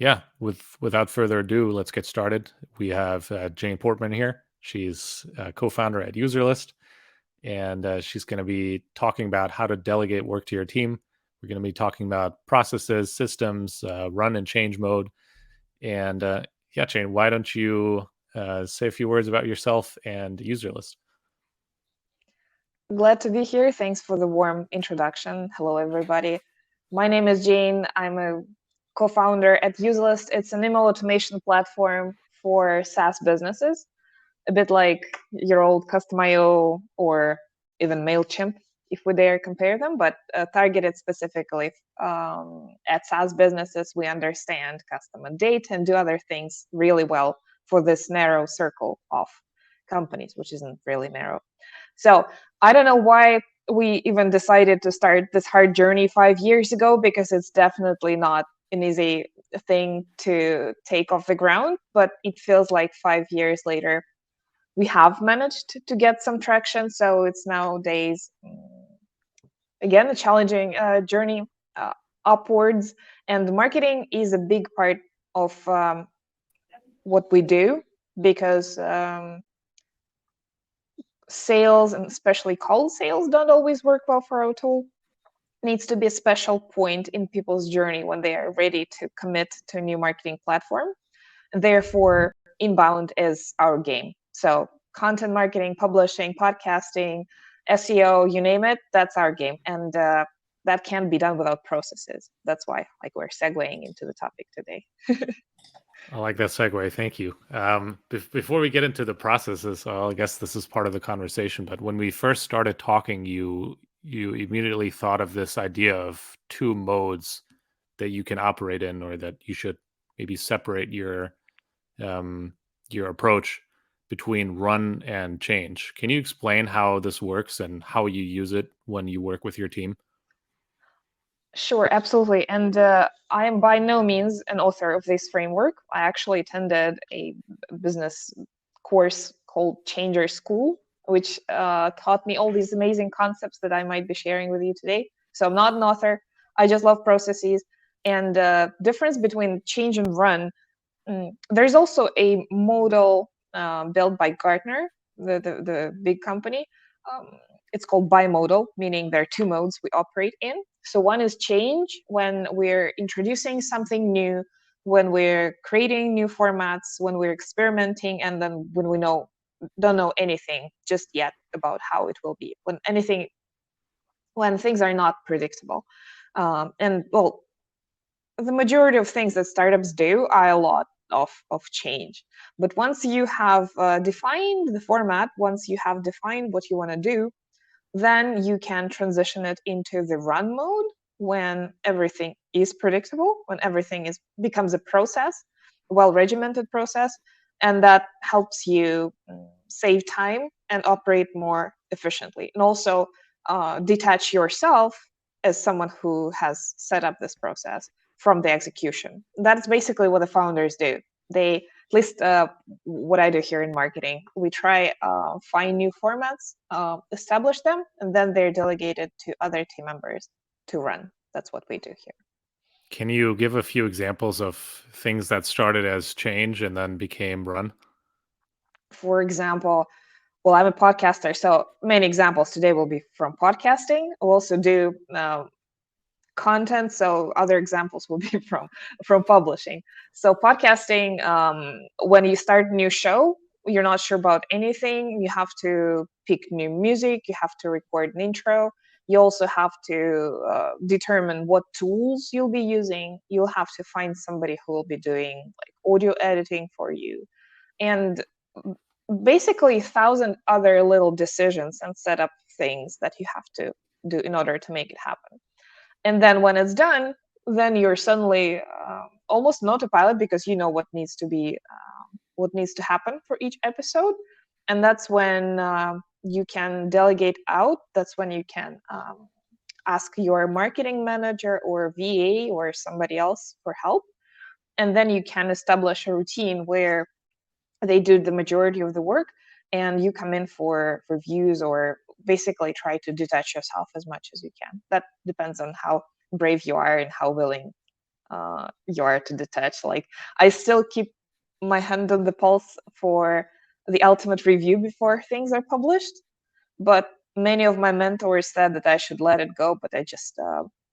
Yeah, without further ado, let's get started. We have Jane Portman here. She's co-founder at UserList, and she's going to be talking about how to delegate work to your team. We're going to be talking about processes, systems, run and change mode, and yeah, Jane, why don't you say a few words about yourself and UserList? Glad to be here. Thanks for the warm introduction. Hello, everybody. My name is Jane. I'm a co founder at Uselist. It's an email automation platform for SaaS businesses, a bit like your old Custom.io or even MailChimp, if we dare compare them, but targeted specifically at SaaS businesses. We understand customer data and do other things really well for this narrow circle of companies, which isn't really narrow. So I don't know why we even decided to start this hard journey 5 years ago, because it's definitely not an easy thing to take off the ground, but it feels like 5 years later we have managed to get some traction. So it's nowadays again a challenging journey uh, upwards, and marketing is a big part of what we do, because sales, and especially cold sales, don't always work well for our tool. Needs to be a special point in people's journey when they are ready to commit to a new marketing platform. Therefore, inbound is our game. So content marketing, publishing, podcasting, SEO, you name it, that's our game. And that can't be done without processes. That's why like we're segueing into the topic today. I like that segue. Thank you. Before we get into the processes, I guess this is part of the conversation. But when we first started talking, you immediately thought of this idea of two modes that you can operate in, or that you should maybe separate um, your approach between run and change. Can you explain how this works and how you use it when you work with your team? Sure, absolutely. And I am by no means an author of this framework. I actually attended a business course called Changer School, which taught me all these amazing concepts that I might be sharing with you today. So I'm not an author. I just love processes. And difference between change and run. There's also a model built by Gartner, the big company. Um, it's called bimodal, meaning there are two modes we operate in. So one is change, when we're introducing something new, when we're creating new formats, when we're experimenting, and then when we don't know anything just yet about how it will be, when things are not predictable. And well, the majority of things that startups do are a lot of change. But once you have defined the format, once you have defined what you want to do, then you can transition it into the run mode, when everything is predictable, when everything is becomes a process, a well regimented process, and that helps you save time and operate more efficiently, and also detach yourself as someone who has set up this process from the execution. That's basically what the founders do. They, at least what I do here in marketing, we try find new formats, establish them, and then they're delegated to other team members to run. That's what we do here. Can you give a few examples of things that started as change and then became run? For example, well, I'm a podcaster, so many examples today will be from podcasting. We'll also do content, so other examples will be from publishing. So podcasting, when you start a new show, you're not sure about anything, you have to pick new music, you have to record an intro, you also have to determine what tools you'll be using, you'll have to find somebody who will be doing like audio editing for you, and basically 1,000 other little decisions and setup things that you have to do in order to make it happen. And then when it's done, then you're suddenly almost an autopilot, because you know what needs to happen for each episode. And that's when you can delegate out. That's when you can ask your marketing manager or VA or somebody else for help, and then you can establish a routine where they do the majority of the work, and you come in for reviews, or basically try to detach yourself as much as you can. That depends on how brave you are and how willing you are to detach. Like, I still keep my hand on the pulse for the ultimate review before things are published, but many of my mentors said that I should let it go, but I just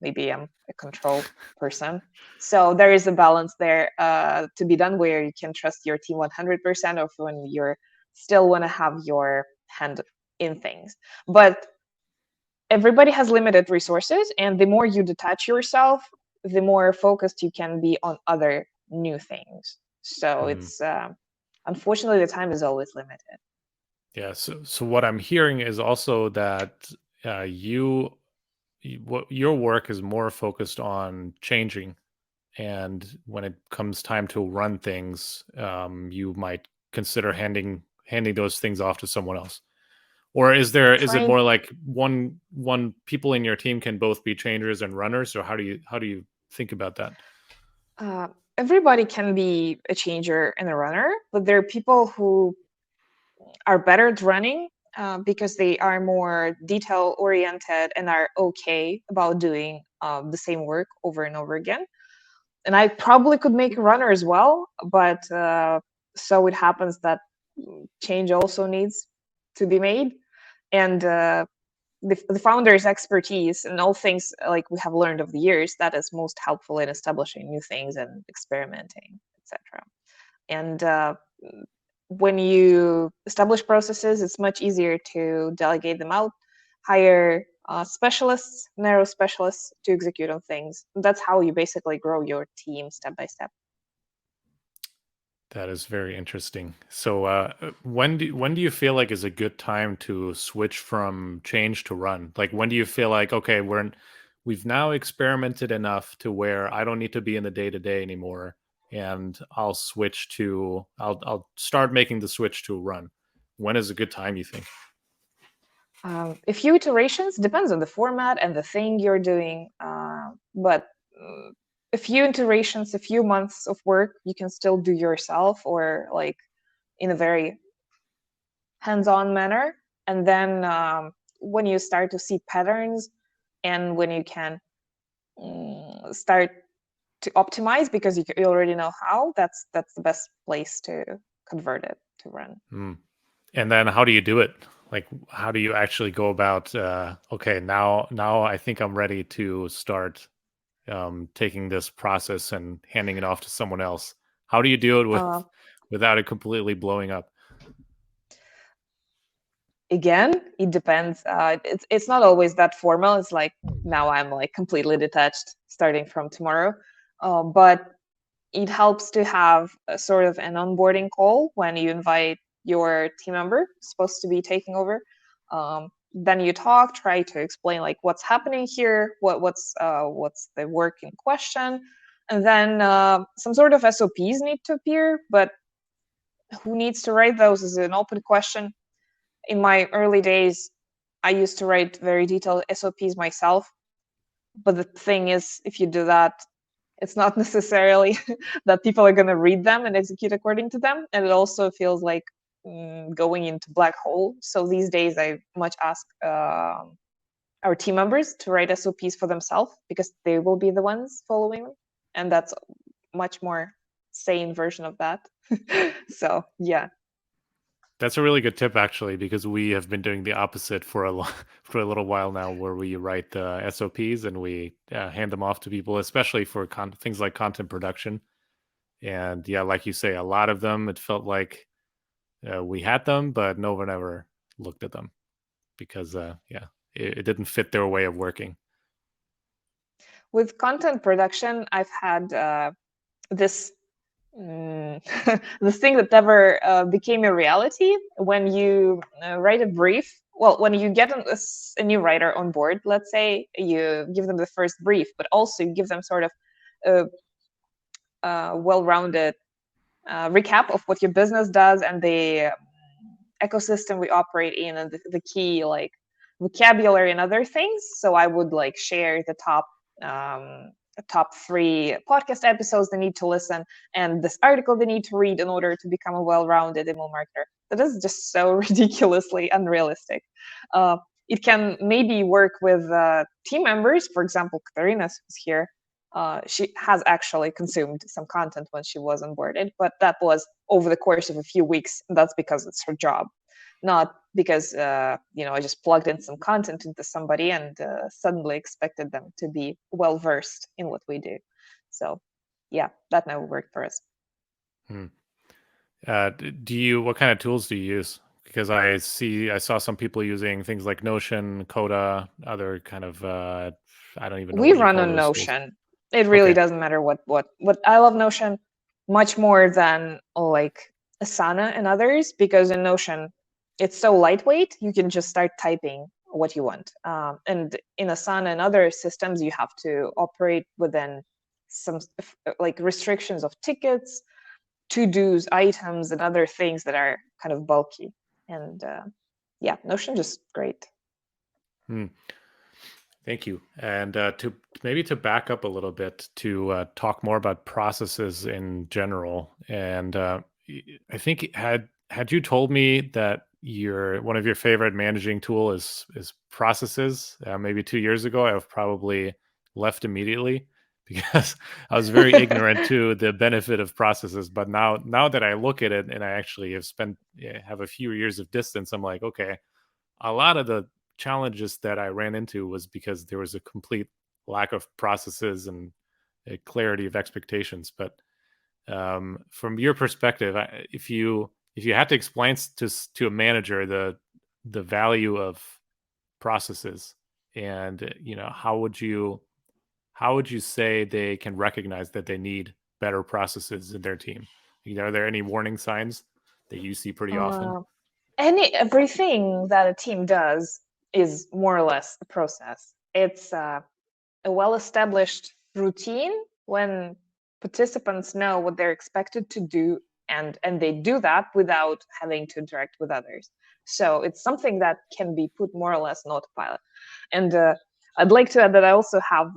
maybe I'm a control person. So there is a balance there to be done where you can trust your team 100% of when you're still want to have your hand in things. But everybody has limited resources, and the more you detach yourself, the more focused you can be on other new things. So Mm. it's unfortunately the time is always limited. Yeah. So what I'm hearing is also that you what your work is more focused on changing, and when it comes time to run things, you might consider handing those things off to someone else. Or is it Trying more like one people in your team can both be changers and runners, or how do you think about that? uh, everybody can be a changer and a runner, but there are people who are better at running because they are more detail oriented and are okay about doing the same work over and over again. And I probably could make a runner as well, but so it happens that change also needs to be made. And the founder's expertise and all things like we have learned over the years that is most helpful in establishing new things and experimenting, etc. And when you establish processes, it's much easier to delegate them out, hire specialists, narrow specialists to execute on things. That's how you basically grow your team step by step. That is very interesting. So, when do you feel like is a good time to switch from change to run? Like, when do you feel like, okay, we've now experimented enough to where I don't need to be in the day to day anymore, and I'll start making the switch to run. When is a good time, you think? A few iterations depends on the format and the thing you're doing, but a few iterations, a few months of work, you can still do yourself or like in a very hands-on manner. And then when you start to see patterns and when you can start to optimize because you already know how, that's the best place to convert it to run. Mm. And then how do you do it? Like, how do you actually go about? Okay, now I think I'm ready to start taking this process and handing it off to someone else. How do you do it Uh, without it completely blowing up? Again, it depends. It's not always that formal. It's like now I'm like completely detached starting from tomorrow, but it helps to have a sort of an onboarding call when you invite your team member supposed to be taking over. Then you talk, try to explain like what's happening here, what's the work in question, and then some sort of SOPs need to appear. But who needs to write those is an open question. In my early days, I used to write very detailed SOPs myself. But the thing is, if you do that, it's not necessarily that people are going to read them and execute according to them. And it also feels like going into black hole. So these days, I much ask our team members to write SOPs for themselves because they will be the ones following them. And that's much more sane version of that. So yeah. That's a really good tip, actually, because we have been doing the opposite for for a little while now, where we write the SOPs and we hand them off to people, especially for things like content production. And yeah, like you say, a lot of them, it felt like we had them, but no one ever looked at them because, yeah, it didn't fit their way of working. With content production, I've had this this thing that never became a reality. When you write a brief, well, when you get a new writer on board, let's say you give them the first brief, but also you give them sort of a well-rounded recap of what your business does and the ecosystem we operate in and the key like vocabulary and other things. So I would like share um, the top 3 podcast episodes they need to listen and this article they need to read in order to become a well-rounded email marketer. That is just so ridiculously unrealistic. Uh, it can maybe work with team members. For example, Katarina, who's here. She has actually consumed some content when she was onboarded, but that was over the course of a few weeks. And that's because it's her job, not because I just plugged in some content into somebody and suddenly expected them to be well versed in what we do. So, yeah, that never worked for us. Hmm. What kind of tools do you use? Because I saw some people using things like Notion, Coda, other kind of, I don't even know We what you run call on those tools. Notion. It really Okay. doesn't matter what I love Notion much more than like Asana and others, because in Notion it's so lightweight. You can just start typing what you want. And in Asana and other systems, you have to operate within some like restrictions of tickets, to dos, items, and other things that are kind of bulky. And yeah, Notion just great. Hmm. Thank you. And to maybe to back up a little bit to talk more about processes in general. And I think had you told me that your one of your favorite managing tool is processes, maybe 2 years ago, I have probably left immediately because I was very ignorant to the benefit of processes. But now that I look at it and I actually have a few years of distance, I'm like, okay, a lot of the challenges that I ran into was because there was a complete lack of processes and a clarity of expectations. But from your perspective, if you had to explain to a manager the value of processes, and how would you say they can recognize that they need better processes in their team? Are there any warning signs that you see pretty often? Uh, Everything that a team does is more or less a process. It's a well-established routine when participants know what they're expected to do, and they do that without having to interact with others. So it's something that can be put more or less on autopilot. And I'd like to add that I also have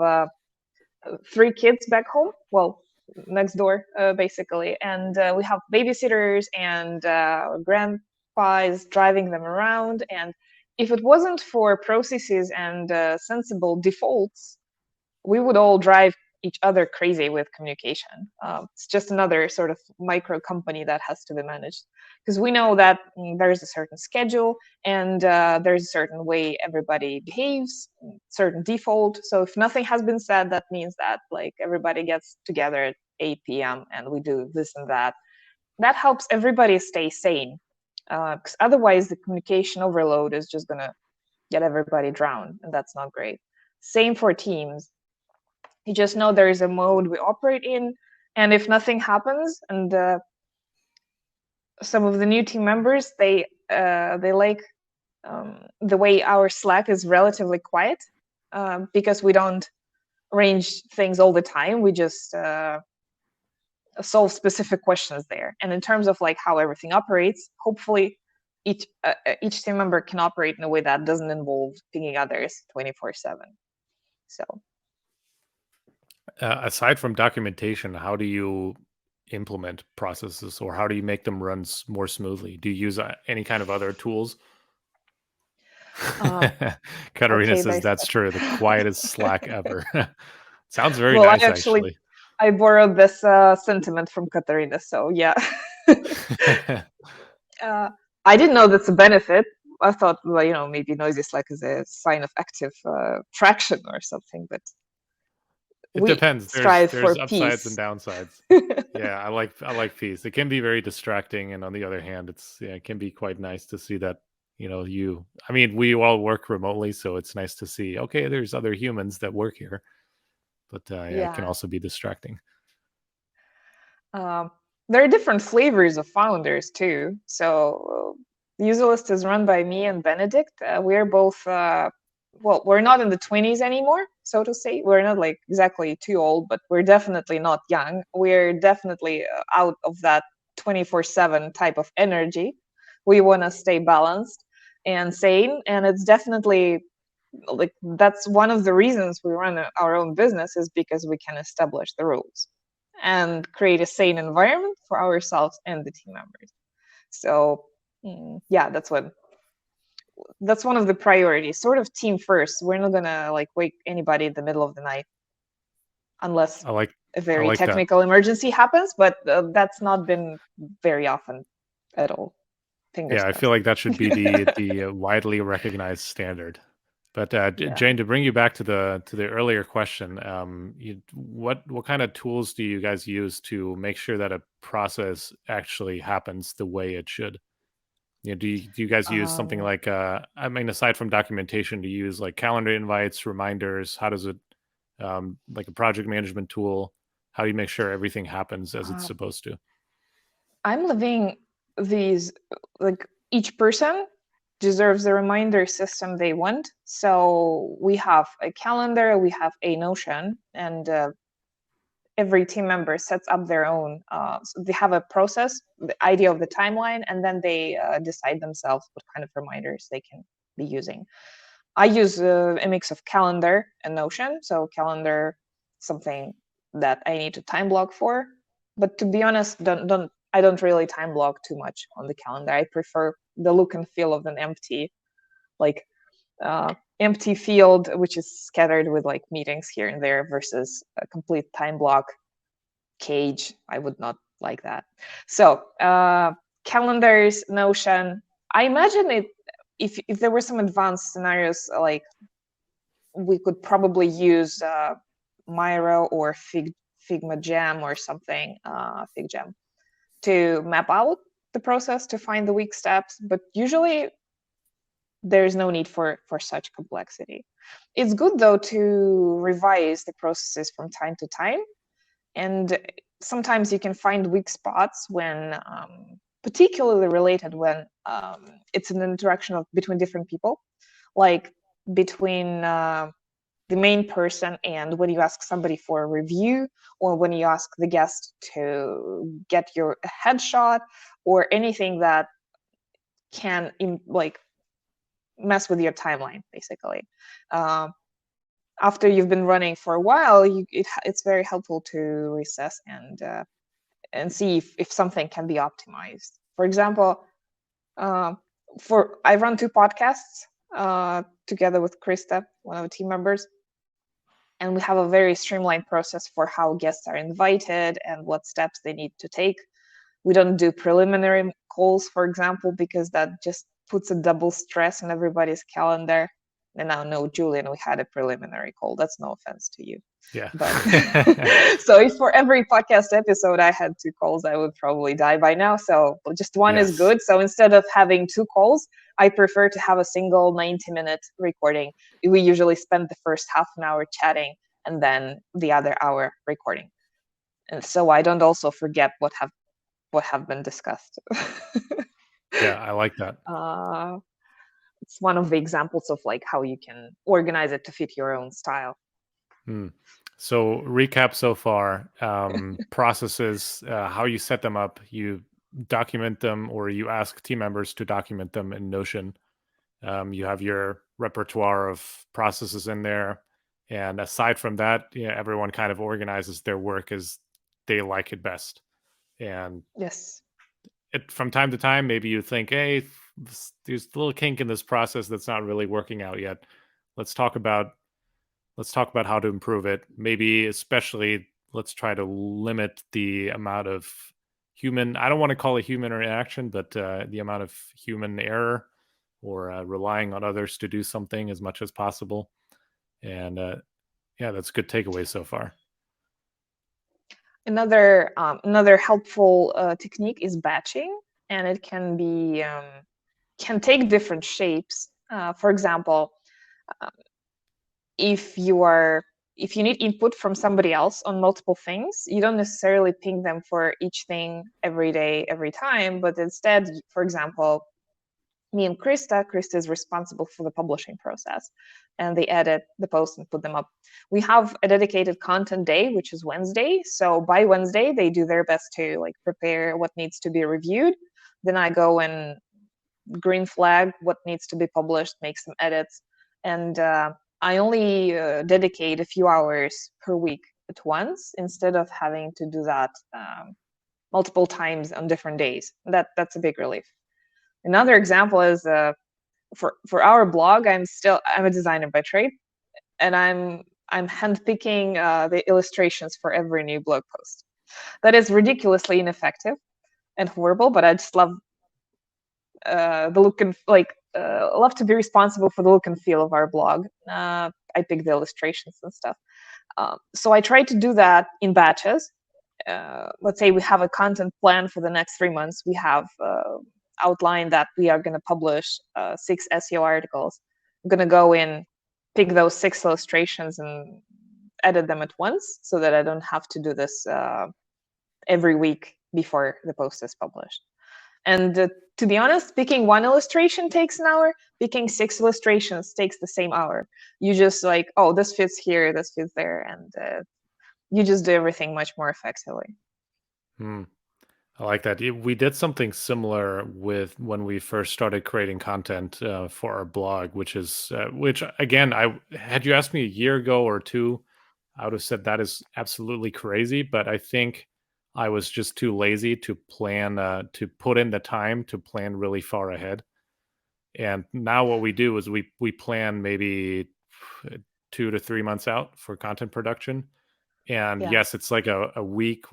3 kids back home. Well, next door, basically, and we have babysitters and grandpas driving them around. And if it wasn't for processes and sensible defaults, we would all drive each other crazy with communication. It's just another sort of micro company that has to be managed, because we know that there's a certain schedule, and there's a certain way everybody behaves, certain default. So if nothing has been said, that means that like everybody gets together at 8 p.m. and we do this and that. That helps everybody stay sane, because otherwise the communication overload is just gonna get everybody drowned, and that's not great. Same for teams. You just know there is a mode we operate in, and if nothing happens, and some of the new team members, they like the way our Slack is relatively quiet, because we don't arrange things all the time. We just solve specific questions there. And in terms of like how everything operates, hopefully each team member can operate in a way that doesn't involve pinging others 24/7. So Aside from documentation, how do you implement processes, or how do you make them run more smoothly? Do you use any kind of other tools? uh, Katarina okay, says there's that's true. The quietest Slack ever. Sounds very well, nice, actually. I borrowed this sentiment from Katarina, so yeah. uh, I didn't know that's a benefit. I thought, well, maybe noisy Slack is a sign of active traction or something, but It we depends. There's strive for there's upsides and peace. downsides. Yeah, I like peace. It can be very distracting, and on the other hand, it can be quite nice to see that I mean, we all work remotely, so it's nice to see. Okay, there's other humans that work here, but yeah, it can Yeah. also be distracting. Um, there are different flavors of founders too. So, Userlist is run by me and Benedict. We're both, well, we're not in the 20s anymore, so to say. We're not like exactly too old, but we're definitely not young. We're definitely out of that 24/7 type of energy. We want to stay balanced and sane. And it's definitely like that's one of the reasons we run our own business, is because we can establish the rules and create a sane environment for ourselves and the team members. So yeah, that's one of the priorities, sort of team first. We're not gonna like wake anybody in the middle of the night unless I like a I very like that. technical emergency happens, but that's not been very often at all. Fingers Yeah, I feel crossed. like that should be the widely recognized standard. But Yeah. Jane, to bring you back to the earlier question, what kind of tools do you guys use to make sure that a process actually happens the way it should? Do you guys use something Um, like I mean, aside from documentation, do you use like calendar invites, reminders? How does it like a project management tool? How do you make sure everything happens as it's uh, supposed to? I'm living these, like, each person deserves the reminder system they want. So we have a calendar, we have a Notion, and every team member sets up their own. So they have a process, the idea of the timeline, and then they decide themselves what kind of reminders they can be using. I use a mix of calendar and Notion. So calendar, something that I need to time block for. But to be honest, don't I don't really time block too much on the calendar. I prefer the look and feel of an empty, like, empty field which is scattered with like meetings here and there versus a complete time block cage. I would not like that. So calendars, Notion. I imagine it. If there were some advanced scenarios, like, we could probably use Miro or Figma Jam or something, Fig Jam, to map out the process to find the weak steps. But usually there's no need for such complexity. It's good though to revise the processes from time to time, and sometimes you can find weak spots when particularly related when it's an interaction between different people, like between the main person and when you ask somebody for a review, or when you ask the guest to get your headshot, or anything that can like mess with your timeline basically. uh, After you've been running for a while, it's very helpful to recess and see if something can be optimized. For example, uh, for I run two podcasts together with Krista, one of the team members, and we have a very streamlined process for how guests are invited and what steps they need to take. We don't do preliminary calls, for example, because that just puts a double stress on everybody's calendar. And now, no, Julian, we had a preliminary call. That's no offense to you. Yeah. But so if for every podcast episode I had two calls, I would probably die by now. So just one is Yes. good. So instead of having two calls, I prefer to have a single 90-minute recording. We usually spend the first half an hour chatting and then the other hour recording. And so I don't also forget what have been discussed. Yeah, I like that. uh, it's one of the examples of like how you can organize it to fit your own style. Hmm. So recap so far, processes, how you set them up, you document them or you ask team members to document them in Notion. You have your repertoire of processes in there. And aside from that, yeah, everyone kind of organizes their work as they like it best. And Yes. from time to time, maybe you think, hey, there's a little kink in this process that's not really working out yet. Let's talk about let's talk about how to improve it. Maybe especially let's try to limit the amount of human, I don't want to call it human interaction, but the amount of human error or relying on others to do something as much as possible. And yeah, that's a good takeaway so far. Another helpful technique is batching, and it can take different shapes. For example, uh, if you are if you need input from somebody else on multiple things, you don't necessarily ping them for each thing every day, every time, but instead, for example, me and Krista is responsible for the publishing process, and they edit the posts and put them up. We have a dedicated content day, which is Wednesday. So by Wednesday, they do their best to like prepare what needs to be reviewed. Then I go and green flag what needs to be published, make some edits, and I only dedicate a few hours per week at once instead of having to do that multiple times on different days. That's a big relief. Another example is for our blog. I'm a designer by trade, and I'm handpicking the illustrations for every new blog post. That is ridiculously ineffective and horrible, but I just love the look and love to be responsible for the look and feel of our blog. I pick the illustrations and stuff. So I try to do that in batches. Let's say we have a content plan for the next 3 months. We have outlined that we are going to publish 6 SEO articles. I'm going to go in, pick those 6 illustrations and edit them at once so that I don't have to do this every week before the post is published. And to be honest, picking 1 illustration takes an hour. Picking 6 illustrations takes the same hour. You just like, oh, this fits here, this fits there, and you just do everything much more effectively. I like that. We did something similar with when we first started creating content for our blog, which again, I had you asked me a year ago or two, I would have said that is absolutely crazy. But I think I was just too lazy to plan, to put in the time to plan really far ahead. And now what we do is we plan maybe 2 to 3 months out for content production. And Yeah, yes, it's like a week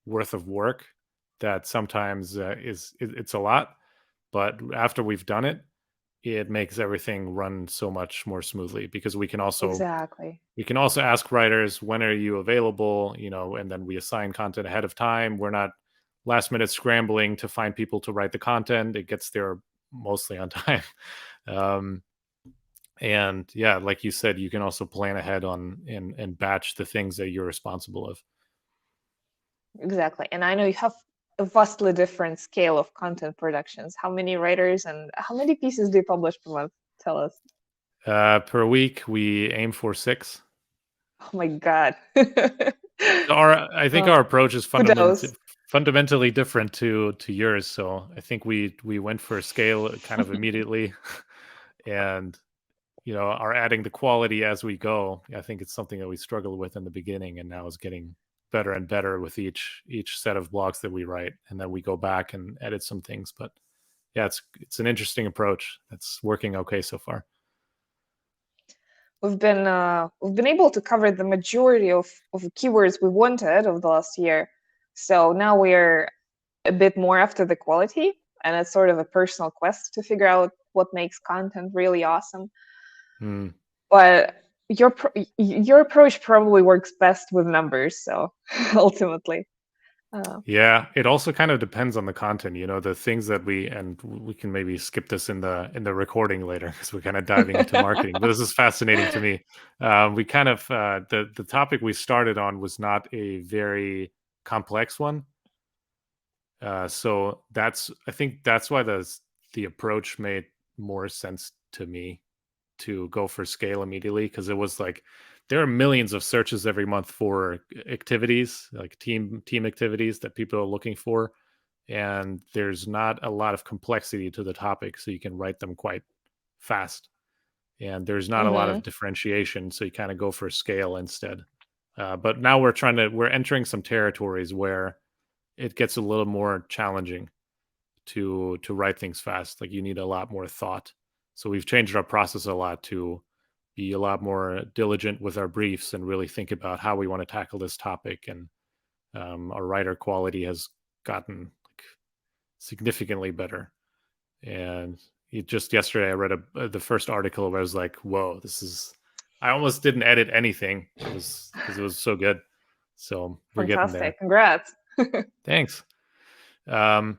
worth of work that sometimes it's a lot, but after we've done it, it makes everything run so much more smoothly because exactly. we can also ask writers, when are you available, and then we assign content ahead of time. We're not last minute scrambling to find people to write the content. It gets there mostly on time. um, and yeah, like you said, you can also plan ahead on and batch the things that you're responsible of. Exactly. And I know you have a vastly different scale of content productions. How many writers and how many pieces do you publish per month? Tell us. Per week, we aim for 6. Oh my God. So I think our approach is Kudos. fundamentally different to yours. So I think we went for scale kind of immediately, and are adding the quality as we go. I think it's something that we struggled with in the beginning, and now is getting better and better with each set of blogs that we write, and then we go back and edit some things. But yeah, it's an interesting approach that's working okay so far. We've been able to cover the majority of the keywords we wanted over the last year. So now we're a bit more after the quality, and it's sort of a personal quest to figure out what makes content really awesome. Hmm. But your approach probably works best with numbers. So ultimately, Yeah, it also kind of depends on the content, the things that we can maybe skip this in the recording later because we're kind of diving into marketing. But this is fascinating to me. We kind of the topic we started on was not a very complex one, so I think that's why the approach made more sense to me to go for scale immediately, because it was like there are millions of searches every month for activities like team activities that people are looking for, and there's not a lot of complexity to the topic, so you can write them quite fast, and there's not a lot of hmm differentiation, so you kind of go for scale instead. But now we're entering some territories where it gets a little more challenging to write things fast. Like you need a lot more thought. So we've changed our process a lot to be a lot more diligent with our briefs and really think about how we want to tackle this topic. And our writer quality has gotten like significantly better. And just yesterday, I read the first article where I was like, "Whoa, this is." I almost didn't edit anything. It was because it was so good. So we're getting there. fantastic. Congrats. Thanks. Um,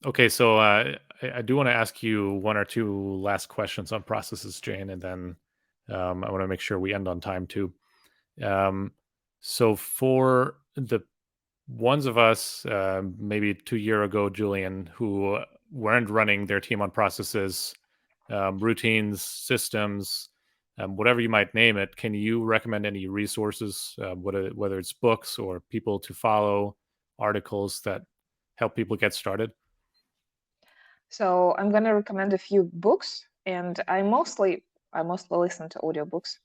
okay, so I do want to ask you one or two last questions on processes, Jane, and then I want to make sure we end on time too. Um, so for the ones of us, maybe 2 year ago, Julian, who weren't running their team on processes, routines, systems, whatever you might name it, can you recommend any resources, whether it's books or people to follow, articles that help people get started? So I'm gonna recommend a few books, and I mostly listen to audiobooks.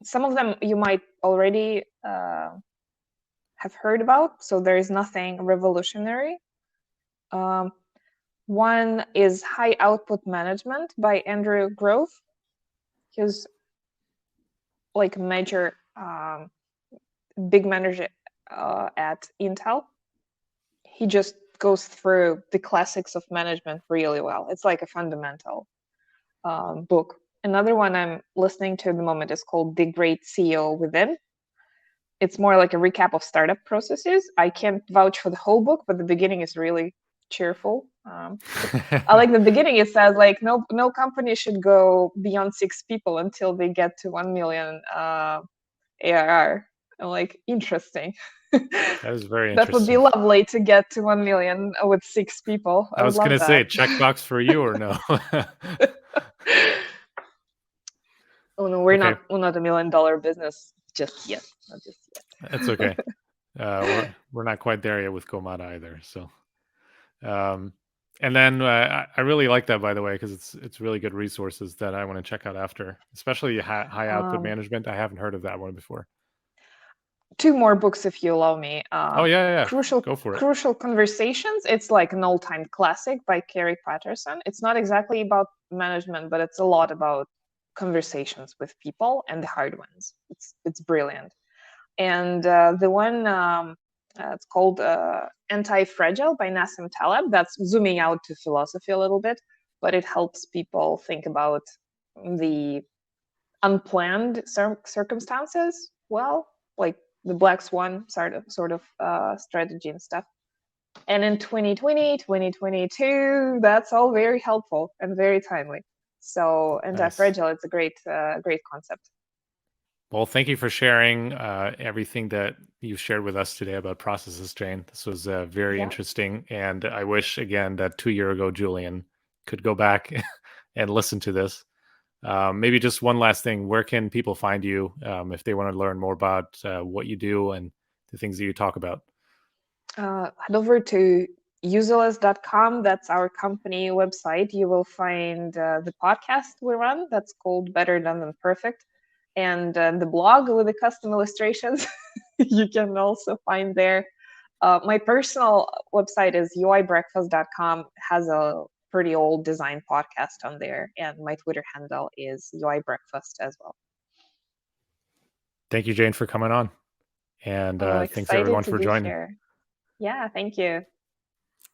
Some of them you might already have heard about, so there is nothing revolutionary. Um, One is High Output Management by Andrew Grove. He's like a major um, big manager at Intel. He just goes through the classics of management really well. It's like a fundamental book. Another one I'm listening to at the moment is called The Great CEO Within. It's more like a recap of startup processes. I can't vouch for the whole book, but the beginning is really cheerful. I like the beginning. It says like no company should go beyond 6 people until they get to 1 million ARR. I'm like, interesting. That is very That would be interesting. lovely to get to 1 million with 6 people. I I would was love gonna that. say checkbox for you or no? Oh no, Okay, we're not $1 million business just yet. Not just yet. that's okay. We're not quite there yet with Komada either. So, um, and then I really like that, by the way, because it's really good resources that I want to check out after, especially high output Um, management. I haven't heard of that one before. Two more books, if you allow me. Oh yeah, yeah, yeah. Crucial Go for it. Crucial Conversations. It's like an all-time classic by Carrie Patterson. It's not exactly about management, but it's a lot about conversations with people and the hard ones. It's brilliant. And the one it's called Anti-Fragile by Nassim Taleb. That's zooming out to philosophy a little bit, but it helps people think about the unplanned circumstances well, like the black swan sort of strategy and stuff. And in 2020, 2022, that's all very helpful and very timely. So Nice. anti-fragile, it's a great concept. Well, thank you for sharing everything that you've shared with us today about processes, Jane. This was very Yeah. interesting, and I wish again that 2 year ago Julian could go back and listen to this. Maybe just one last thing: where can people find you if they want to learn more about what you do and the things that you talk about? Head over to userless.com. That's our company website. You will find the podcast we run that's called Better Done Than Perfect, and the blog with the custom illustrations. You can also find there. My personal website is uibreakfast.com, has a pretty old design podcast on there, and my Twitter handle is uibreakfast as well. Thank you, Jane, for coming on, and thanks Excited everyone to for be joining. here. Yeah, thank you.